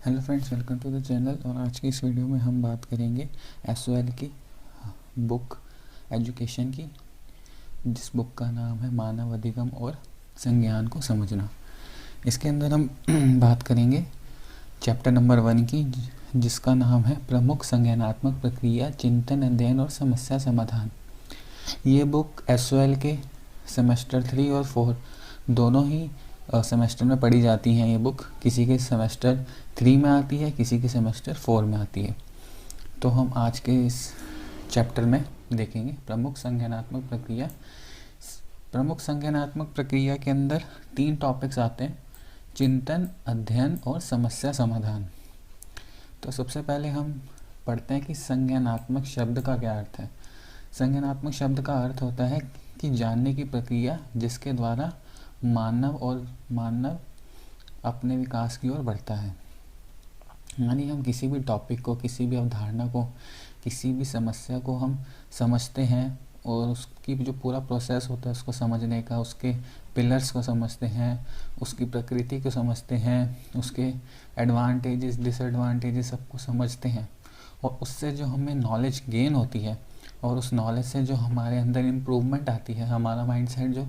Hello friends, welcome to the channel. और आज की इस वीडियो में हम बात करेंगे एसओएल की बुक एजुकेशन की, जिस बुक का नाम है मानव अधिगम और संज्ञान को समझना। इसके अंदर हम बात करेंगे चैप्टर नंबर 1 की, जिसका नाम है प्रमुख संज्ञानात्मक प्रक्रिया, चिंतन, अध्ययन और समस्या समाधान। ये बुक एसओएल के सेमेस्टर 3 और 4 दोनों ही सेमेस्टर में पढ़ी जाती हैं। ये बुक किसी के सेमेस्टर 3 में आती है, किसी के सेमेस्टर 4 में आती है। तो हम आज के इस चैप्टर में देखेंगे प्रमुख संज्ञानात्मक प्रक्रिया। प्रमुख संज्ञानात्मक प्रक्रिया के अंदर 3 टॉपिक्स आते हैं: चिंतन, अध्ययन और समस्या समाधान। तो सबसे पहले हम पढ़ते हैं कि संज्ञानात्मक शब्द का क्या अर्थ है। संज्ञानात्मक शब्द का अर्थ होता है कि जानने की प्रक्रिया जिसके द्वारा मानव अपने विकास की ओर बढ़ता है। यानी हम किसी भी टॉपिक को, किसी भी अवधारणा को, किसी भी समस्या को हम समझते हैं और उसकी जो पूरा प्रोसेस होता है उसको समझने का, उसके पिलर्स को समझते हैं, उसकी प्रकृति को समझते हैं, उसके एडवांटेजेस, डिसएडवांटेजेस सबको समझते हैं। और उससे जो हमें नॉलेज गेन होती है और उस नॉलेज से जो हमारे अंदर इम्प्रूवमेंट आती है, हमारा माइंडसेट जो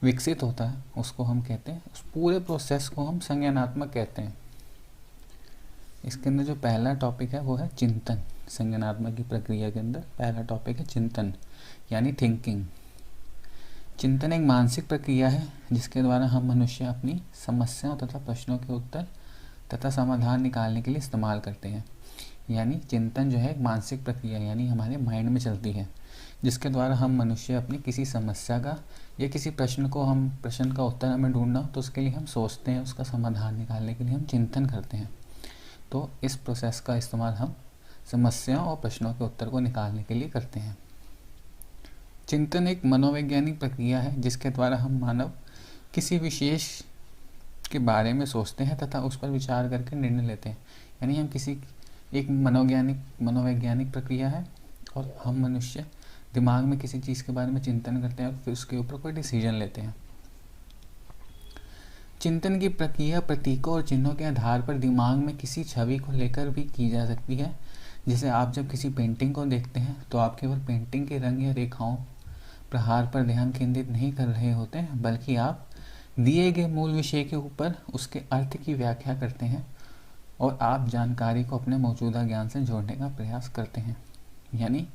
विकसित होता है, उसको हम कहते हैं, उस पूरे प्रोसेस को हम संज्ञानात्मक कहते हैं। इसके अंदर जो पहला टॉपिक है वो है चिंतन। संज्ञानात्मक की प्रक्रिया के अंदर पहला टॉपिक है चिंतन, यानी थिंकिंग। चिंतन एक मानसिक प्रक्रिया है जिसके द्वारा हम मनुष्य अपनी समस्याओं तथा प्रश्नों के उत्तर तथा समाधान निकालने के लिए इस्तेमाल करते हैं। यानी चिंतन जो है एक मानसिक प्रक्रिया, यानी हमारे माइंड में चलती है, जिसके द्वारा हम मनुष्य अपनी किसी समस्या का या किसी प्रश्न का उत्तर हमें ढूंढना, तो उसके लिए हम सोचते हैं, उसका समाधान निकालने के लिए हम चिंतन करते हैं। तो इस प्रोसेस का इस्तेमाल हम समस्याओं और प्रश्नों के उत्तर को निकालने के लिए करते हैं। चिंतन एक मनोवैज्ञानिक प्रक्रिया है जिसके द्वारा हम मानव किसी विशेष के बारे में सोचते हैं तथा उस पर विचार करके निर्णय लेते हैं। यानी हम एक मनोवैज्ञानिक प्रक्रिया है और हम मनुष्य दिमाग में किसी चीज़ के बारे में चिंतन करते हैं और फिर उसके ऊपर कोई डिसीजन लेते हैं। चिंतन की प्रक्रिया प्रतीकों और चिन्हों के आधार पर दिमाग में किसी छवि को लेकर भी की जा सकती है। जैसे आप जब किसी पेंटिंग को देखते हैं तो आप केवल पेंटिंग के रंग या रेखाओं प्रहार पर ध्यान केंद्रित नहीं कर रहे होते हैं, बल्कि आप दिए गए मूल विषय के ऊपर उसके अर्थ की व्याख्या करते हैं और आप जानकारी को अपने मौजूदा ज्ञान से जोड़ने का प्रयास करते हैं। यानी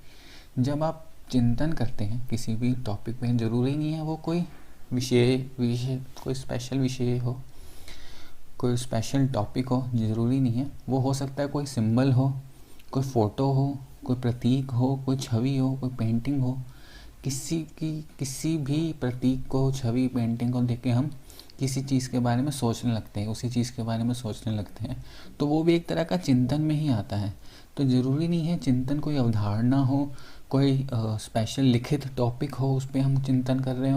जब आप चिंतन करते हैं किसी भी टॉपिक में, ज़रूरी नहीं है वो कोई विषय कोई स्पेशल विषय हो, कोई स्पेशल टॉपिक हो, ज़रूरी नहीं है। वो हो सकता है कोई सिंबल हो, कोई फ़ोटो हो, कोई प्रतीक हो, कोई छवि हो, कोई पेंटिंग हो। किसी भी प्रतीक को, छवि, पेंटिंग को देख के हम किसी चीज़ के बारे में सोचने लगते हैं, उसी चीज़ के बारे में सोचने लगते हैं, तो वो भी एक तरह का चिंतन में ही आता है। तो ज़रूरी नहीं है चिंतन कोई अवधारणा हो, कोई स्पेशल लिखित टॉपिक हो, उस पर हम चिंतन कर रहे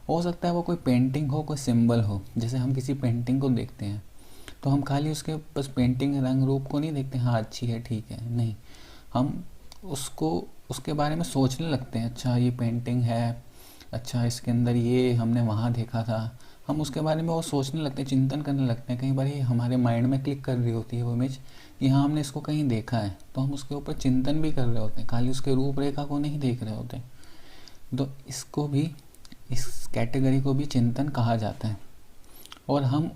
हो सकता है वो कोई पेंटिंग हो, कोई सिंबल हो। जैसे हम किसी पेंटिंग को देखते हैं तो हम खाली उसके बस पेंटिंग रंग रूप को नहीं देखते, हाँ अच्छी है, ठीक है, नहीं, हम उसके बारे में सोचने लगते हैं। अच्छा ये पेंटिंग है, अच्छा इसके अंदर ये हमने वहाँ देखा था, हम उसके बारे में वो सोचने लगते हैं, चिंतन करने लगते हैं। कई बार ये हमारे माइंड में क्लिक कर रही होती है वो इमेज कि हाँ हमने इसको कहीं देखा है, तो हम उसके ऊपर चिंतन भी कर रहे होते हैं, खाली उसके रूपरेखा को नहीं देख रहे होते। तो इस कैटेगरी को भी चिंतन कहा जाता है। और हम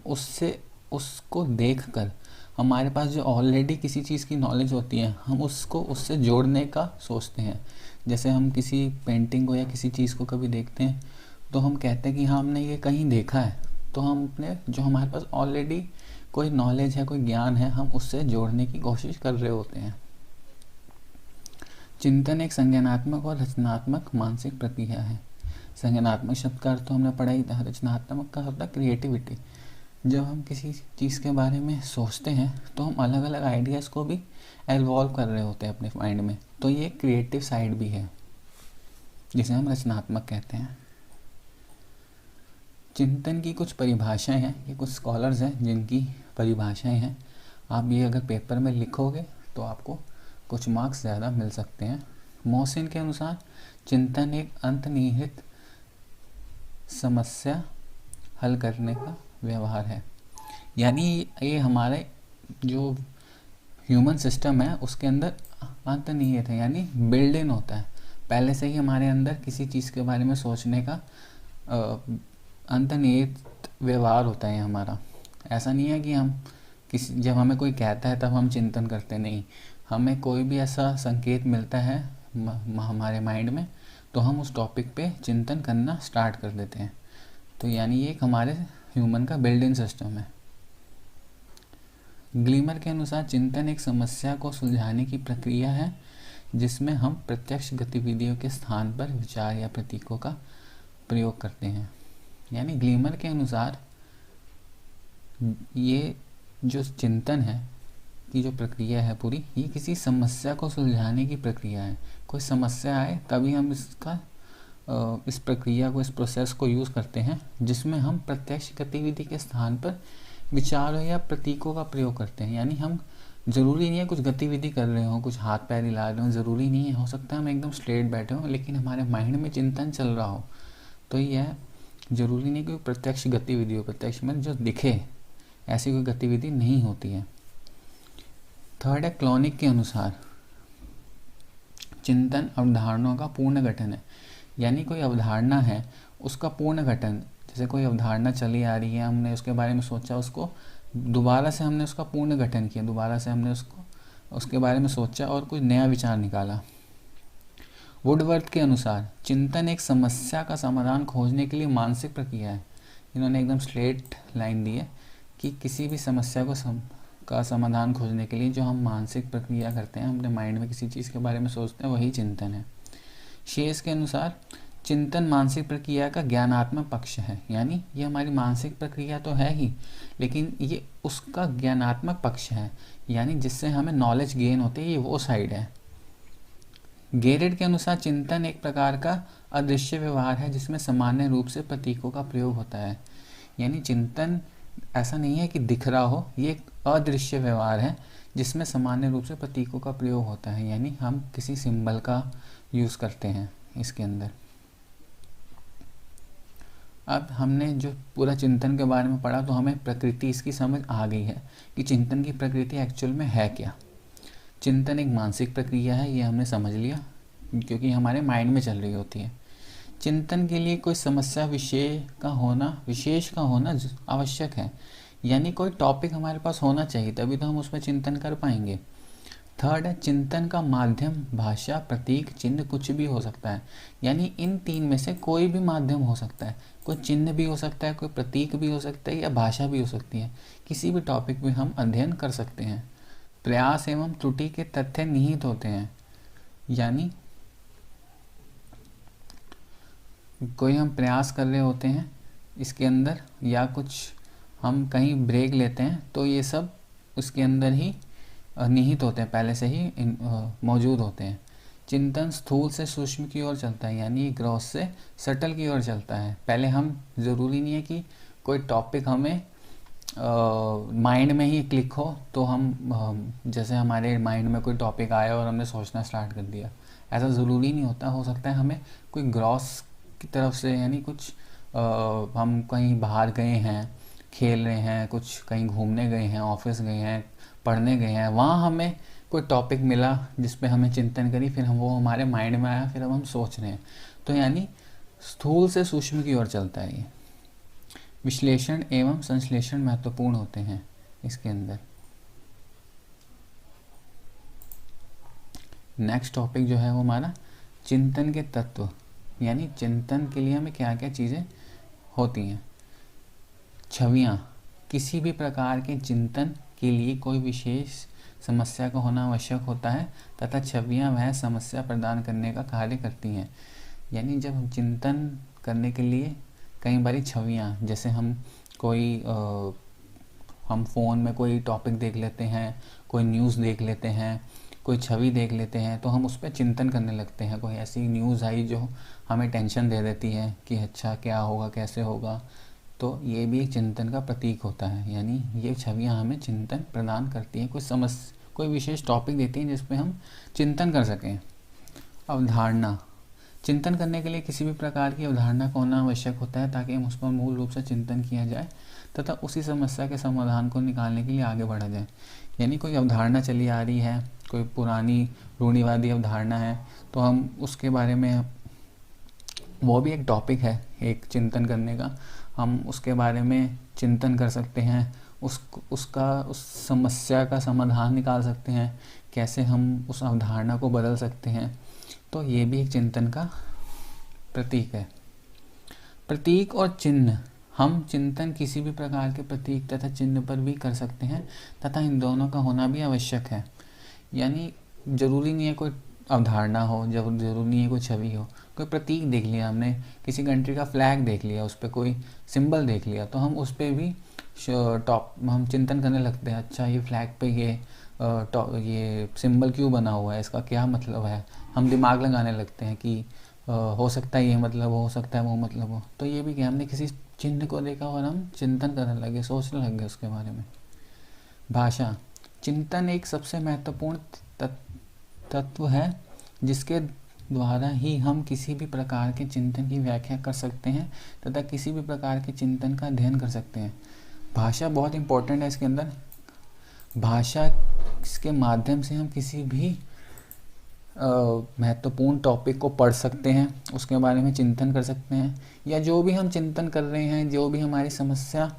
उसको देखकर हमारे पास जो ऑलरेडी किसी चीज़ की नॉलेज होती है, हम उसको उससे जोड़ने का सोचते हैं। जैसे हम किसी पेंटिंग को या किसी चीज़ को कभी देखते हैं तो हम कहते हैं कि हाँ हमने ये कहीं देखा है, तो हम अपने जो हमारे पास ऑलरेडी कोई नॉलेज है, कोई ज्ञान है, हम उससे जोड़ने की कोशिश कर रहे होते हैं। चिंतन एक संज्ञानात्मक और रचनात्मक मानसिक प्रक्रिया है। संज्ञानात्मक शब्द का अर्थ तो हमने पढ़ा ही था, रचनात्मक का होता है क्रिएटिविटी। जब हम किसी चीज़ के बारे में सोचते हैं तो हम अलग अलग आइडियाज़ को भी एवॉल्व कर रहे होते हैं अपने माइंड में, तो ये क्रिएटिव साइड भी है जिसे हम रचनात्मक कहते हैं। चिंतन की कुछ परिभाषाएं हैं, ये कुछ स्कॉलर्स हैं जिनकी परिभाषाएं हैं। आप ये अगर पेपर में लिखोगे तो आपको कुछ मार्क्स ज़्यादा मिल सकते हैं। मोहसिन के अनुसार चिंतन एक अंतर्निहित समस्या हल करने का व्यवहार है। यानी ये हमारे जो ह्यूमन सिस्टम है उसके अंदर अंतर्निहित है, यानी बिल्ड इन होता है। पहले से ही हमारे अंदर किसी चीज़ के बारे में सोचने का अंतर्निहित व्यवहार होता है हमारा। ऐसा नहीं है कि हम किसी, जब हमें कोई कहता है तब हम चिंतन करते नहीं, हमें कोई भी ऐसा संकेत मिलता है हमारे माइंड में तो हम उस टॉपिक पे चिंतन करना स्टार्ट कर देते हैं। तो यानी ये एक हमारे ह्यूमन का बिल्ड इन सिस्टम है। ग्लीमर के अनुसार चिंतन एक समस्या को सुलझाने की प्रक्रिया है जिसमें हम प्रत्यक्ष गतिविधियों के स्थान पर विचार या प्रतीकों का प्रयोग करते हैं। यानी ग्लीमर के अनुसार ये जो चिंतन है की जो प्रक्रिया है पूरी, ये किसी समस्या को सुलझाने की प्रक्रिया है। कोई समस्या आए तभी हम इस प्रक्रिया को, इस प्रोसेस को यूज़ करते हैं जिसमें हम प्रत्यक्ष गतिविधि के स्थान पर विचारों या प्रतीकों का प्रयोग करते हैं। यानी हम, ज़रूरी नहीं है कुछ गतिविधि कर रहे हो, कुछ हाथ पैर हिला रहे हो, ज़रूरी नहीं है, हो सकता है हम एकदम स्ट्रेट बैठे हों लेकिन हमारे माइंड में चिंतन चल रहा हो। तो यह ज़रूरी नहीं कि प्रत्यक्ष गतिविधि हो, प्रत्यक्ष में जो दिखे ऐसी कोई गतिविधि नहीं होती है। थर्ड है क्लोनिक के अनुसार चिंतन अवधारणाओं का पूर्ण गठन है। यानी कोई अवधारणा है उसका पूर्ण गठन, जैसे कोई अवधारणा चली आ रही है, हमने उसके बारे में सोचा, उसको दोबारा से हमने उसका पूर्ण गठन किया, दोबारा से हमने उसके बारे में सोचा और कुछ नया विचार निकाला। वुडवर्थ के अनुसार चिंतन एक समस्या का समाधान खोजने के लिए मानसिक प्रक्रिया है। इन्होंने एकदम स्ट्रेट लाइन दी है कि किसी भी समस्या का समाधान खोजने के लिए जो हम मानसिक प्रक्रिया करते हैं, अपने माइंड में किसी चीज़ के बारे में सोचते हैं, वही चिंतन है। शेष के अनुसार चिंतन मानसिक प्रक्रिया का ज्ञानात्मक पक्ष है। यानी ये हमारी मानसिक प्रक्रिया तो है ही, लेकिन ये उसका ज्ञानात्मक पक्ष है, यानी जिससे हमें नॉलेज गेन होती है, ये वो साइड है। गेरेड के अनुसार चिंतन एक प्रकार का अदृश्य व्यवहार है जिसमें सामान्य रूप से प्रतीकों का प्रयोग होता है। यानी चिंतन ऐसा नहीं है कि दिख रहा हो, ये एक अदृश्य व्यवहार है जिसमें सामान्य रूप से प्रतीकों का प्रयोग होता है। यानी हम किसी सिंबल का यूज़ करते हैं इसके अंदर। अब हमने जो पूरा चिंतन के बारे में पढ़ा तो हमें प्रकृति इसकी समझ आ गई है कि चिंतन की प्रकृति एक्चुअल में है क्या। चिंतन एक मानसिक प्रक्रिया है, ये हमने समझ लिया क्योंकि हमारे माइंड में चल रही होती है। चिंतन के लिए कोई समस्या विशेष का होना आवश्यक है। यानी कोई टॉपिक हमारे पास होना चाहिए तभी तो हम उसमें चिंतन कर पाएंगे। थर्ड है चिंतन का माध्यम भाषा, प्रतीक, चिन्ह कुछ भी हो सकता है। यानी इन तीन में से कोई भी माध्यम हो सकता है, कोई चिन्ह भी हो सकता है, कोई प्रतीक भी हो सकता है या भाषा भी हो सकती है। किसी भी टॉपिक में हम अध्ययन कर सकते हैं। प्रयास एवं त्रुटि के तथ्य निहित होते हैं। यानी कोई हम प्रयास कर रहे होते हैं इसके अंदर, या कुछ हम कहीं ब्रेक लेते हैं तो ये सब उसके अंदर ही निहित होते हैं, पहले से ही मौजूद होते हैं। चिंतन स्थूल से सूक्ष्म की ओर चलता है, यानी ग्रॉस से सटल की ओर चलता है। पहले हम, ज़रूरी नहीं है कि कोई टॉपिक हमें माइंड में ही क्लिक हो तो हम जैसे हमारे माइंड में कोई टॉपिक आया और हमने सोचना स्टार्ट कर दिया, ऐसा ज़रूरी नहीं होता। हो सकता है हमें कोई ग्रॉस की तरफ से, यानी कुछ हम कहीं बाहर गए हैं, खेल रहे हैं, कुछ कहीं घूमने गए हैं, ऑफिस गए हैं, पढ़ने गए हैं, वहाँ हमें कोई टॉपिक मिला जिस पे हमें चिंतन करी, फिर वो हमारे माइंड में आया, फिर अब हम सोच रहे हैं। तो यानी स्थूल से सूक्ष्म की ओर चलता है ये। विश्लेषण एवं संश्लेषण महत्वपूर्ण होते हैं इसके अंदर। नेक्स्ट टॉपिक जो है वो हमारा चिंतन के तत्व, यानी चिंतन के लिए हमें क्या क्या चीज़ें होती हैं। छवियाँ, किसी भी प्रकार के चिंतन के लिए कोई विशेष समस्या का होना आवश्यक होता है तथा छवियाँ वह समस्या प्रदान करने का कार्य करती हैं। यानी जब हम चिंतन करने के लिए कई बारी छवियाँ, जैसे हम हम फ़ोन में कोई टॉपिक देख लेते हैं, कोई न्यूज़ देख लेते हैं, कोई छवि देख लेते हैं, तो हम उस पर चिंतन करने लगते हैं। कोई ऐसी न्यूज़ आई जो हमें टेंशन दे देती है कि अच्छा क्या होगा, कैसे होगा, तो ये भी एक चिंतन का प्रतीक होता है। यानी ये छवियाँ हमें चिंतन प्रदान करती हैं, कोई विशेष टॉपिक देती हैं जिस पे हम चिंतन कर सकें। अवधारणा, चिंतन करने के लिए किसी भी प्रकार की अवधारणा का होना आवश्यक होता है ताकि हम उस पर मूल रूप से चिंतन किया जाए तथा उसी समस्या के समाधान को निकालने के लिए आगे बढ़ा जाए। यानी कोई अवधारणा चली आ रही है, कोई पुरानी रूढ़िवादी अवधारणा है, तो हम उसके बारे में, वो भी एक टॉपिक है एक चिंतन करने का, हम उसके बारे में चिंतन कर सकते हैं, उस समस्या का समाधान निकाल सकते हैं, कैसे हम उस अवधारणा को बदल सकते हैं। तो ये भी एक चिंतन का प्रतीक है। प्रतीक और चिन्ह, हम चिंतन किसी भी प्रकार के प्रतीक तथा चिन्ह पर भी कर सकते हैं तथा इन दोनों का होना भी आवश्यक है। यानी जरूरी नहीं है कोई अवधारणा हो, जब जरूरी नहीं है कोई छवि हो, कोई प्रतीक देख लिया हमने, किसी कंट्री का फ्लैग देख लिया, उस पर कोई सिंबल देख लिया, तो हम उस पर भी हम चिंतन करने लगते हैं। अच्छा, ये फ्लैग पे ये सिंबल क्यों बना हुआ है, इसका क्या मतलब है, हम दिमाग लगाने लगते हैं कि हो सकता है ये मतलब हो सकता है वो मतलब हो। तो ये भी कि हमने किसी चिन्ह को देखा और हम चिंतन करने लगे, सोचने लगे उसके बारे में। भाषा, चिंतन एक सबसे महत्वपूर्ण तत्व है जिसके द्वारा ही हम किसी भी प्रकार के चिंतन की व्याख्या कर सकते हैं तथा किसी भी प्रकार के चिंतन का अध्ययन कर सकते हैं। भाषा बहुत इम्पोर्टेंट है इसके अंदर। भाषा के माध्यम से हम किसी भी महत्वपूर्ण टॉपिक को पढ़ सकते हैं, उसके बारे में चिंतन कर सकते हैं, या जो भी हम चिंतन कर रहे हैं, जो भी हमारी समस्या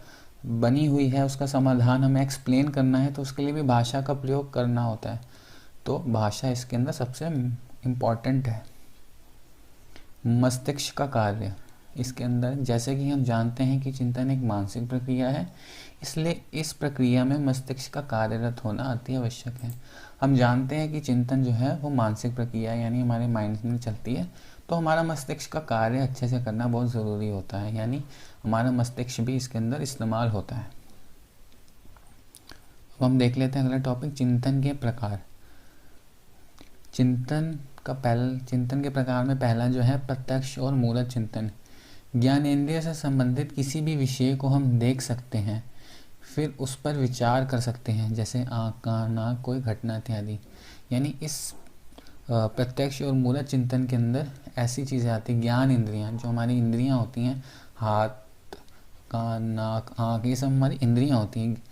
बनी हुई है उसका समाधान हमें एक्सप्लेन करना है, तो उसके लिए भी भाषा का प्रयोग करना होता है। तो भाषा इसके अंदर सबसे इम्पॉर्टेंट है। मस्तिष्क का कार्य, इसके अंदर जैसे कि हम जानते हैं कि चिंतन एक मानसिक प्रक्रिया है, इसलिए इस प्रक्रिया में मस्तिष्क का कार्यरत होना अति आवश्यक है। हम जानते हैं कि चिंतन जो है वो मानसिक प्रक्रिया यानी हमारे माइंड में चलती है, तो हमारा मस्तिष्क का कार्य अच्छे से करना बहुत ज़रूरी होता है, यानी हमारा मस्तिष्क भी इसके अंदर इस्तेमाल होता है। अब हम देख लेते हैं अगला टॉपिक, चिंतन के प्रकार। चिंतन के प्रकार में पहला जो है प्रत्यक्ष और मूलत चिंतन। ज्ञानेंद्रिय से संबंधित किसी भी विषय को हम देख सकते हैं, फिर उस पर विचार कर सकते हैं, जैसे आँख, कान, नाक, कोई घटना इत्यादि। यानी इस प्रत्यक्ष और मूलत चिंतन के अंदर ऐसी चीज़ें आती हैं, ज्ञान इंद्रियाँ, जो हमारी इंद्रियाँ होती हैं, हाथ, कान, नाक, आँख, ये सब हमारी इंद्रियाँ होती हैं।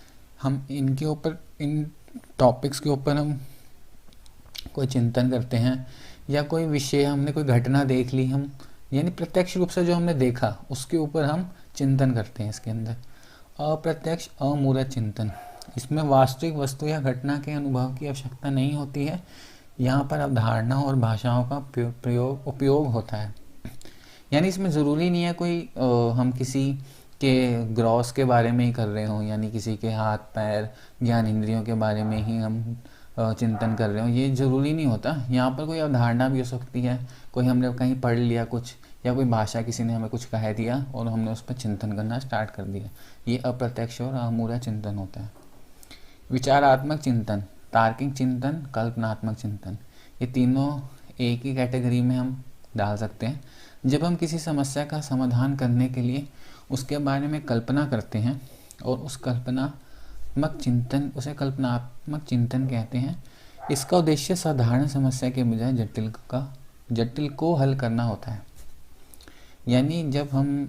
हम इनके ऊपर, इन टॉपिक्स के ऊपर हम कोई चिंतन करते हैं, या कोई विषय, हमने कोई घटना देख ली, हम यानी प्रत्यक्ष रूप से जो हमने देखा उसके ऊपर हम चिंतन करते हैं। इसके अंदर अप्रत्यक्ष अमूलत चिंतन, इसमें वास्तविक वस्तु या घटना के अनुभव की आवश्यकता नहीं होती है, यहाँ पर अवधारणा और भाषाओं का उपयोग होता है। यानी इसमें ज़रूरी नहीं है कोई हम किसी के ग्रॉस के बारे में ही कर रहे हों, यानी किसी के हाथ पैर ज्ञान इंद्रियों के बारे में ही हम चिंतन कर रहे हो, ये ज़रूरी नहीं होता। यहाँ पर कोई अवधारणा भी हो सकती है, कोई हमने कहीं पढ़ लिया कुछ, या कोई भाषा किसी ने हमें कुछ कह दिया और हमने उस पर चिंतन करना स्टार्ट कर दिया, ये अप्रत्यक्ष और अमूलत चिंतन होता है। विचारात्मक चिंतन, तार्किक चिंतन, कल्पनात्मक चिंतन, ये तीनों एक ही कैटेगरी में हम डाल सकते हैं। जब हम किसी समस्या का समाधान करने के लिए उसके बारे में कल्पना करते हैं और उस उसे कल्पनात्मक चिंतन कहते हैं। इसका उद्देश्य साधारण समस्या के बजाय जटिल को हल करना होता है। यानी जब हम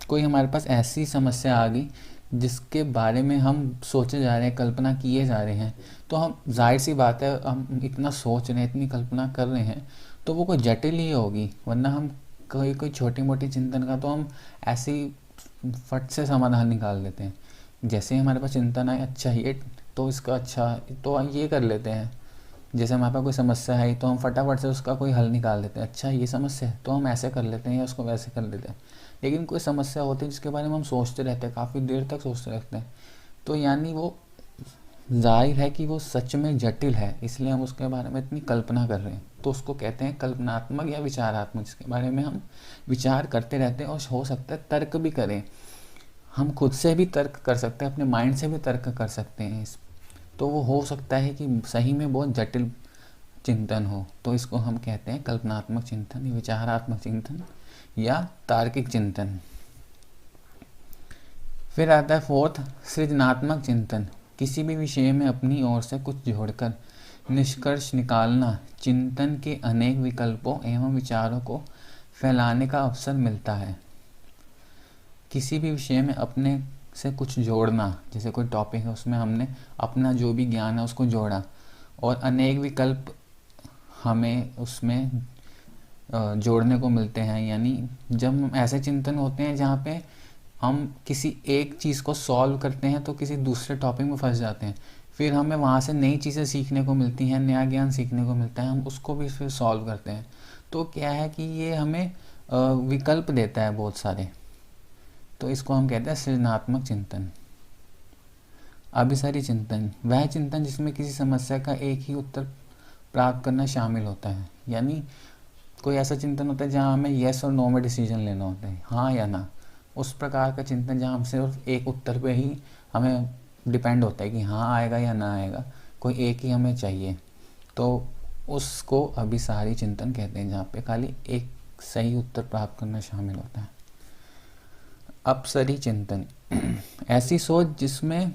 कोई हमारे पास ऐसी समस्या आ गई जिसके बारे में हम सोचे जा रहे हैं, कल्पना किए जा रहे हैं, तो हम, जाहिर सी बात है, हम इतना सोच रहे हैं, इतनी कल्पना कर रहे हैं, तो वो कोई जटिल ही होगी। वरना हम कोई छोटी मोटी चिंतन का तो हम ऐसी फट से समाधान निकाल देते हैं। जैसे ही हमारे पास चिंतन आए, अच्छा ये तो इसका, अच्छा तो ये कर लेते हैं। जैसे हमारे पास कोई समस्या है तो हम फटाफट से उसका कोई हल निकाल देते हैं, अच्छा ये समस्या है तो हम ऐसे कर लेते हैं या उसको वैसे कर लेते हैं। लेकिन कोई समस्या होती है जिसके बारे में हम सोचते रहते हैं, काफ़ी देर तक सोचते रहते हैं, तो यानी वो जाहिर है कि वो सच में जटिल है, इसलिए हम उसके बारे में इतनी कल्पना कर रहे हैं। तो उसको कहते हैं कल्पनात्मक या विचारात्मक, जिसके बारे में हम विचार करते रहते हैं और हो सकता है तर्क भी करें। हम खुद से भी तर्क कर सकते हैं, अपने माइंड से भी तर्क कर सकते हैं। तो वो हो सकता है कि सही में बहुत जटिल चिंतन हो, तो इसको हम कहते हैं कल्पनात्मक चिंतन, विचारात्मक चिंतन या तार्किक चिंतन। फिर आता है फोर्थ, सृजनात्मक चिंतन। किसी भी विषय में अपनी ओर से कुछ जोड़कर निष्कर्ष निकालना, चिंतन के अनेक विकल्पों एवं विचारों को फैलाने का अवसर मिलता है। किसी भी विषय में अपने से कुछ जोड़ना, जैसे कोई टॉपिक है उसमें हमने अपना जो भी ज्ञान है उसको जोड़ा, और अनेक विकल्प हमें उसमें जोड़ने को मिलते हैं। यानी जब ऐसे चिंतन होते हैं जहाँ पे हम किसी एक चीज़ को सॉल्व करते हैं तो किसी दूसरे टॉपिक में फंस जाते हैं, फिर हमें वहाँ से नई चीज़ें सीखने को मिलती हैं, नया ज्ञान सीखने को मिलता है, हम उसको भी फिर सॉल्व करते हैं। तो क्या है कि ये हमें विकल्प देता है बहुत सारे, तो इसको हम कहते हैं सृजनात्मक चिंतन। अभिसारी चिंतन, वह चिंतन जिसमें किसी समस्या का एक ही उत्तर प्राप्त करना शामिल होता है। यानी कोई ऐसा चिंतन होता है जहाँ हमें यस और नो में डिसीजन लेना होता है, हाँ या ना। उस प्रकार का चिंतन जहाँ हम सिर्फ एक उत्तर पे ही हमें डिपेंड होता है कि हाँ आएगा या ना आएगा, कोई एक ही हमें चाहिए, तो उसको अभिसारी चिंतन कहते हैं, जहाँ पे खाली एक सही उत्तर प्राप्त करना शामिल होता है। अपसरी चिंतन, ऐसी सोच जिसमें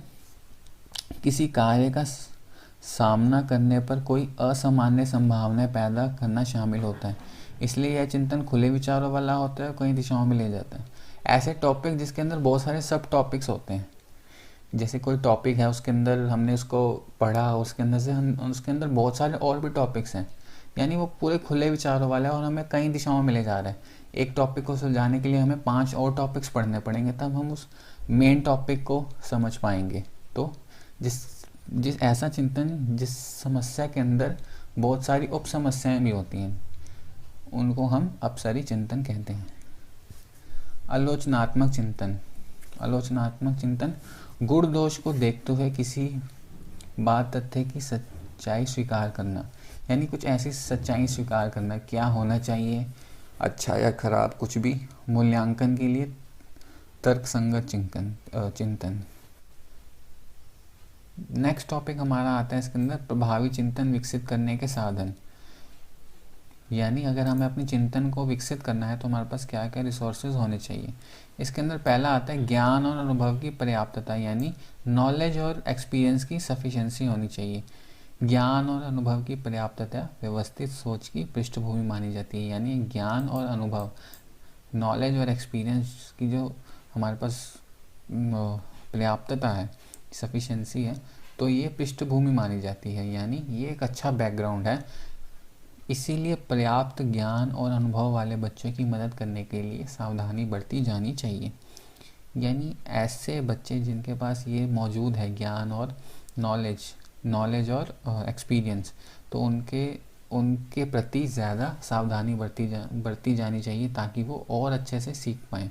किसी कार्य का सामना करने पर कोई असामान्य संभावनाएं पैदा करना शामिल होता है। इसलिए यह चिंतन खुले विचारों वाला होता है, कई दिशाओं में ले जाता है। ऐसे टॉपिक जिसके अंदर बहुत सारे सब टॉपिक्स होते हैं, जैसे कोई टॉपिक है उसके अंदर हमने उसको पढ़ा, उसके अंदर से हम उसके अंदर बहुत सारे और भी टॉपिक्स हैं, यानी वो पूरे खुले विचारों वाला है और हमें कई दिशाओं में ले जा रहा है। एक टॉपिक को सुलझाने के लिए हमें 5 और टॉपिक्स पढ़ने पड़ेंगे, तब हम उस मेन टॉपिक को समझ पाएंगे। तो जिस ऐसा चिंतन जिस समस्या के अंदर बहुत सारी उप समस्याएं भी होती हैं, उनको हम अपसरी चिंतन कहते हैं। आलोचनात्मक चिंतन, आलोचनात्मक चिंतन गुण दोष को देखते हुए किसी बात तथ्य की सच्चाई स्वीकार करना, यानी कुछ ऐसी सच्चाई स्वीकार करना, क्या होना चाहिए, अच्छा या खराब, कुछ भी मूल्यांकन के लिए तर्कसंगत चिंतन। नेक्स्ट टॉपिक हमारा आता है इसके अंदर प्रभावी चिंतन विकसित करने के साधन। यानी अगर हमें अपनी चिंतन को विकसित करना है तो हमारे पास क्या क्या रिसोर्सेज होने चाहिए। इसके अंदर पहला आता है ज्ञान और अनुभव की पर्याप्तता, यानी नॉलेज और एक्सपीरियंस की सफिशिएंसी होनी चाहिए। ज्ञान और अनुभव की पर्याप्तता व्यवस्थित सोच की पृष्ठभूमि मानी जाती है। यानी ज्ञान और अनुभव, नॉलेज और एक्सपीरियंस की जो हमारे पास पर्याप्तता है, सफिशिएंसी है, तो ये पृष्ठभूमि मानी जाती है, यानी ये एक अच्छा बैकग्राउंड है। इसीलिए पर्याप्त ज्ञान और अनुभव वाले बच्चों की मदद करने के लिए सावधानी बरती जानी चाहिए। यानी ऐसे बच्चे जिनके पास ये मौजूद है ज्ञान और नॉलेज और एक्सपीरियंस, तो उनके प्रति ज़्यादा सावधानी बरती जानी चाहिए, ताकि वो और अच्छे से सीख पाएँ।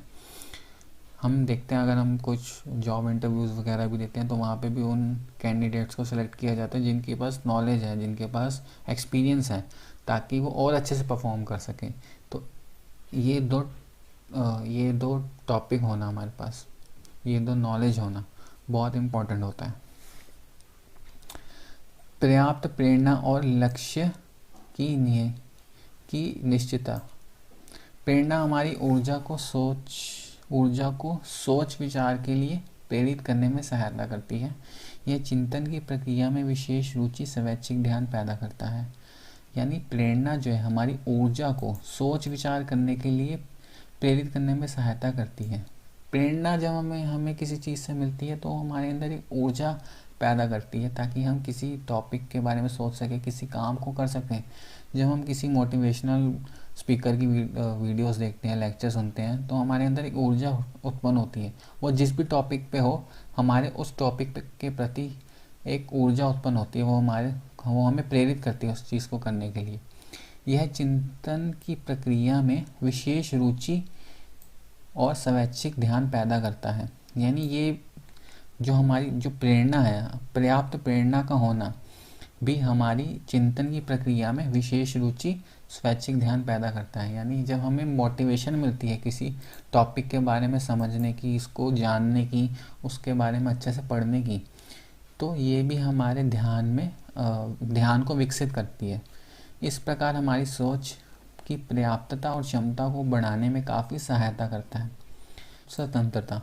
हम देखते हैं अगर हम कुछ जॉब इंटरव्यूज़ वगैरह भी देते हैं तो वहाँ पे भी उन कैंडिडेट्स को सिलेक्ट किया जाता है जिनके पास नॉलेज है, जिनके पास एक्सपीरियंस है, ताकि वो और अच्छे से परफॉर्म कर सकें। तो ये दो टॉपिक होना हमारे पास, ये दो नॉलेज होना बहुत इम्पोर्टेंट होता है। पर्याप्त प्रेरणा और लक्ष्य की निश्चितता। प्रेरणा हमारी ऊर्जा को सोच विचार के लिए प्रेरित करने में सहायता करती है। यह चिंतन की प्रक्रिया में विशेष रुचि, स्वैच्छिक ध्यान पैदा करता है। यानी प्रेरणा जो है हमारी ऊर्जा को सोच विचार करने के लिए प्रेरित करने में सहायता करती है। प्रेरणा जब हमें किसी चीज़ से मिलती है तो हमारे अंदर एक ऊर्जा पैदा करती है, ताकि हम किसी टॉपिक के बारे में सोच सकें, किसी काम को कर सकें। जब हम किसी मोटिवेशनल स्पीकर की वीडियोस देखते हैं, लेक्चर सुनते हैं, तो हमारे अंदर एक ऊर्जा उत्पन्न होती है। वो जिस भी टॉपिक पे हो, हमारे उस टॉपिक के प्रति एक ऊर्जा उत्पन्न होती है, वो हमें प्रेरित करती है उस चीज़ को करने के लिए। यह चिंतन की प्रक्रिया में विशेष रुचि और स्वैच्छिक ध्यान पैदा करता है। यानी ये जो हमारी जो प्रेरणा है, पर्याप्त प्रेरणा का होना भी हमारी चिंतन की प्रक्रिया में विशेष रुचि, स्वैच्छिक ध्यान पैदा करता है। यानी जब हमें मोटिवेशन मिलती है किसी टॉपिक के बारे में समझने की, इसको जानने की, उसके बारे में अच्छे से पढ़ने की, तो ये भी हमारे ध्यान को विकसित करती है। इस प्रकार हमारी सोच की पर्याप्तता और क्षमता को बढ़ाने में काफ़ी सहायता करता है। स्वतंत्रता,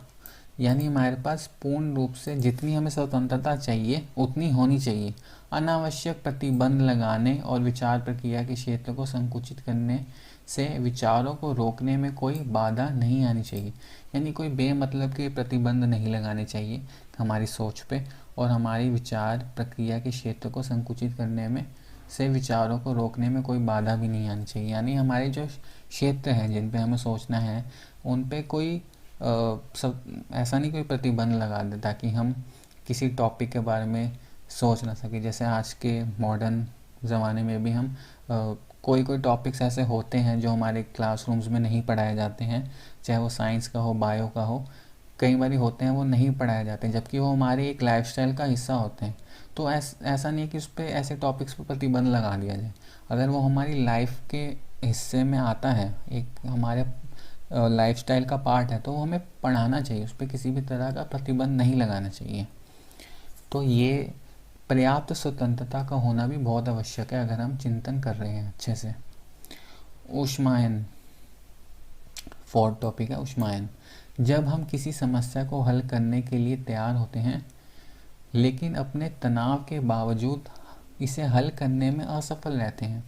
यानी हमारे पास पूर्ण रूप से जितनी हमें स्वतंत्रता चाहिए उतनी होनी चाहिए। अनावश्यक प्रतिबंध लगाने और विचार प्रक्रिया के क्षेत्र को संकुचित करने से विचारों को रोकने में कोई बाधा नहीं आनी चाहिए। यानी कोई बेमतलब के प्रतिबंध नहीं लगाने चाहिए हमारी सोच पे, और हमारी विचार प्रक्रिया के क्षेत्र को संकुचित करने में से विचारों को रोकने में कोई बाधा भी नहीं आनी चाहिए। यानी हमारे जो क्षेत्र हैं जिन पे हमें सोचना है उन पे कोई सब ऐसा नहीं कोई प्रतिबंध लगा दे ताकि हम किसी टॉपिक के बारे में सोच ना सके। जैसे आज के मॉडर्न ज़माने में भी हम कोई कोई टॉपिक्स ऐसे होते हैं जो हमारे क्लासरूम्स में नहीं पढ़ाए जाते हैं, चाहे वो साइंस का हो, बायो का हो, कई बार होते हैं वो नहीं पढ़ाए जाते हैं, जबकि वो हमारे एक लाइफस्टाइल का हिस्सा होते हैं। तो ऐसा नहीं है कि उस पर ऐसे टॉपिक्स पर प्रतिबंध लगा दिया जाए। अगर वो हमारी लाइफ के हिस्से में आता है, एक हमारे लाइफस्टाइल का पार्ट है, तो वो हमें पढ़ाना चाहिए, उस पर किसी भी तरह का प्रतिबंध नहीं लगाना चाहिए। तो ये पर्याप्त स्वतंत्रता का होना भी बहुत आवश्यक है अगर हम चिंतन कर रहे हैं अच्छे से। ऊष्मायन, फोर्थ टॉपिक है ऊष्मायन। जब हम किसी समस्या को हल करने के लिए तैयार होते हैं लेकिन अपने तनाव के बावजूद इसे हल करने में असफल रहते हैं,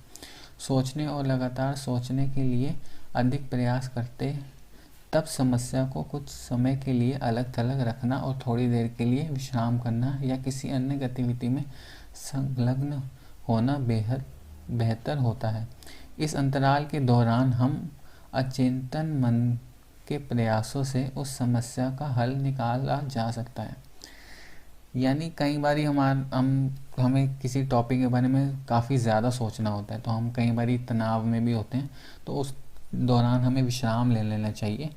सोचने और लगातार सोचने के लिए अधिक प्रयास करते, तब समस्या को कुछ समय के लिए अलग थलग रखना और थोड़ी देर के लिए विश्राम करना या किसी अन्य गतिविधि में संलग्न होना बेहद बेहतर होता है। इस अंतराल के दौरान हम अचेतन मन के प्रयासों से उस समस्या का हल निकाला जा सकता है। यानी कई बार हमें किसी टॉपिक के बारे में काफ़ी ज़्यादा सोचना होता है, तो हम कई बार तनाव में भी होते हैं, तो उस दौरान हमें विश्राम ले लेना चाहिए।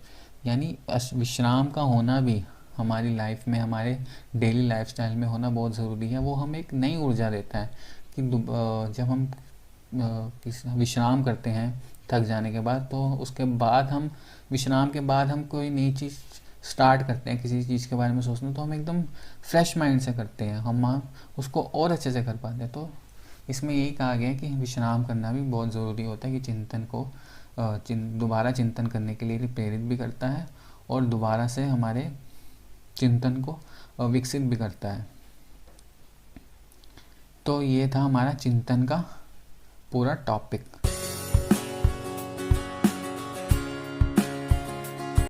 यानी विश्राम का होना भी हमारी लाइफ में, हमारे डेली लाइफस्टाइल में होना बहुत ज़रूरी है। वो हमें एक नई ऊर्जा देता है कि जब हम विश्राम करते हैं थक जाने के बाद, तो उसके बाद हम विश्राम के बाद हम कोई नई चीज़ स्टार्ट करते हैं, किसी चीज़ के बारे में सोचना, तो हम एकदम फ्रेश माइंड से करते हैं, हम उसको और अच्छे से कर पाते हैं। तो इसमें यही कहा गया है कि विश्राम करना भी बहुत ज़रूरी होता है, कि चिंतन को दोबारा चिंतन करने के लिए प्रेरित भी करता है और दोबारा से हमारे चिंतन को विकसित भी करता है। तो ये था हमारा चिंतन का पूरा टॉपिक।